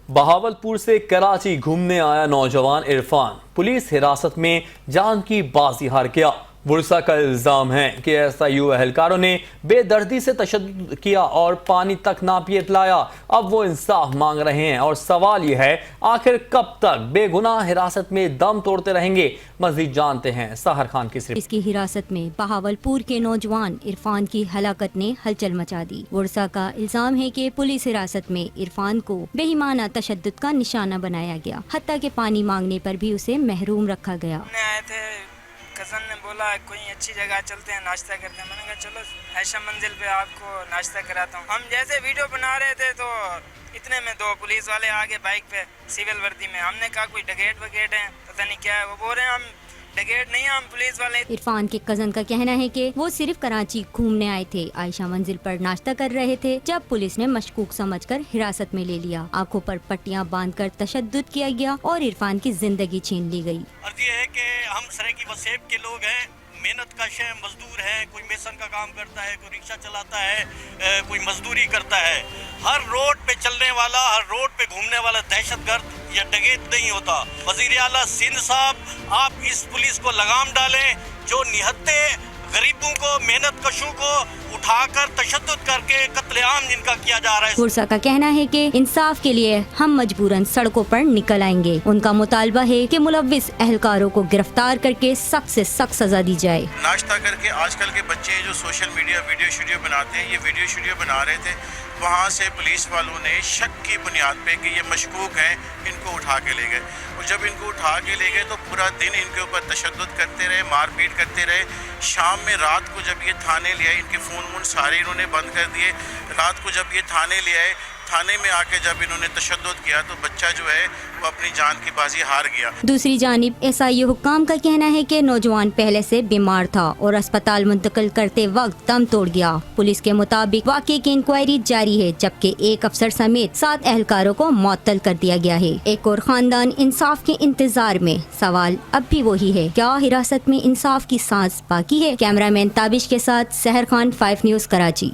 بہاولپور سے کراچی گھومنے آیا نوجوان عرفان پولیس حراست میں جان کی بازی ہار گیا۔ ورثہ کا الزام ہے کہ SIU اہلکاروں نے بے دردی سے تشدد کیا اور پانی تک نہ پلایا۔ اب وہ انصاف مانگ رہے ہیں اور سوال یہ ہے آخر کب تک بے گناہ حراست میں دم توڑتے رہیں گے۔ مزید جانتے ہیں سحر خان کی اس کی حراست میں بہاولپور کے نوجوان عرفان کی ہلاکت نے ہلچل مچا دی۔ ورثہ کا الزام ہے کہ پولیس حراست میں عرفان کو بے ایمانہ تشدد کا نشانہ بنایا گیا، حتیٰ کہ پانی مانگنے پر بھی اسے محروم رکھا گیا۔ کزن نے بولا کوئی اچھی جگہ چلتے ہیں ناشتہ کرتے ہیں، میں نے کہا چلو عائشہ منزل پہ آپ کو ناشتہ کراتا ہوں۔ ہم جیسے ویڈیو بنا رہے تھے تو اتنے میں 2 پولیس والے آگے بائک پہ سول وردی میں، ہم نے کہا کوئی ڈکیٹ وکیٹ ہے پتہ نہیں کیا ہے، وہ بول رہے ہیں ہم ڈکیٹ نہیں ہیں، ہم پولیس والے۔ عرفان کے کزن کا کہنا ہے کہ وہ صرف کراچی گھومنے آئے تھے، عائشہ منزل پر ناشتہ کر رہے تھے جب پولیس نے مشکوک سمجھ کر حراست میں لے لیا۔ آنکھوں پر پٹیاں باندھ کر تشدد کیا گیا اور عرفان کی زندگی چھین لی گئی۔ عرض یہ ہے کہ ہم سرائیکی وسیب کے لوگ ہیں، محنت کش ہے، مزدور ہے، کوئی میسن کا کام کرتا ہے، کوئی رکشہ چلاتا ہے، کوئی مزدوری کرتا ہے۔ ہر روڈ پہ چلنے والا، ہر روڈ پہ گھومنے والا دہشت گرد یا ڈکیت نہیں ہوتا۔ وزیر اعلیٰ سندھ صاحب، آپ اس پولیس کو لگام ڈالیں جو نہتے غریبوں کو، محنت کشوں کو اٹھا کر تشدد کر کے قتل عام جن کا کیا جا رہا ہے۔ ورثہ کا کہنا ہے کہ انصاف کے لیے ہم مجبوراً سڑکوں پر نکل آئیں گے۔ ان کا مطالبہ ہے کہ ملوث اہلکاروں کو گرفتار کر کے سخت سے سخت سزا دی جائے۔ ناشتہ کر کے آج کل کے بچے جو سوشل میڈیا ویڈیو شیڈیو بناتے ہیں، یہ ویڈیو شیڈیو بنا رہے تھے، وہاں سے پولیس والوں نے شک کی بنیاد پہ کہ یہ مشکوک ہیں، ان کو اٹھا کے لے گئے، اور جب ان کو اٹھا کے لے گئے تو پورا دن ان کے اوپر تشدد کرتے رہے، مار پیٹ کرتے رہے۔ شام میں رات کو جب یہ تھانے لے آئے، ان کے فون سارے انہوں نے بند کر دیے۔ رات کو جب یہ تھانے لے آئے، تھانے میں آ کے جب انہوں نے تشدد کیا تو بچہ جو ہے وہ اپنی جان کی بازی ہار گیا۔ دوسری جانب SIU حکام کا کہنا ہے کہ نوجوان پہلے سے بیمار تھا اور اسپتال منتقل کرتے وقت دم توڑ گیا۔ پولیس کے مطابق واقعے کی انکوائری جاری ہے، جبکہ ایک افسر سمیت 7 اہلکاروں کو معطل کر دیا گیا ہے۔ ایک اور خاندان انصاف کے انتظار میں۔ سوال اب بھی وہی ہے، کیا حراست میں انصاف کی سانس باقی ہے؟ کیمرہ مین تابش کے ساتھ سحر خان، 5 نیوز کراچی۔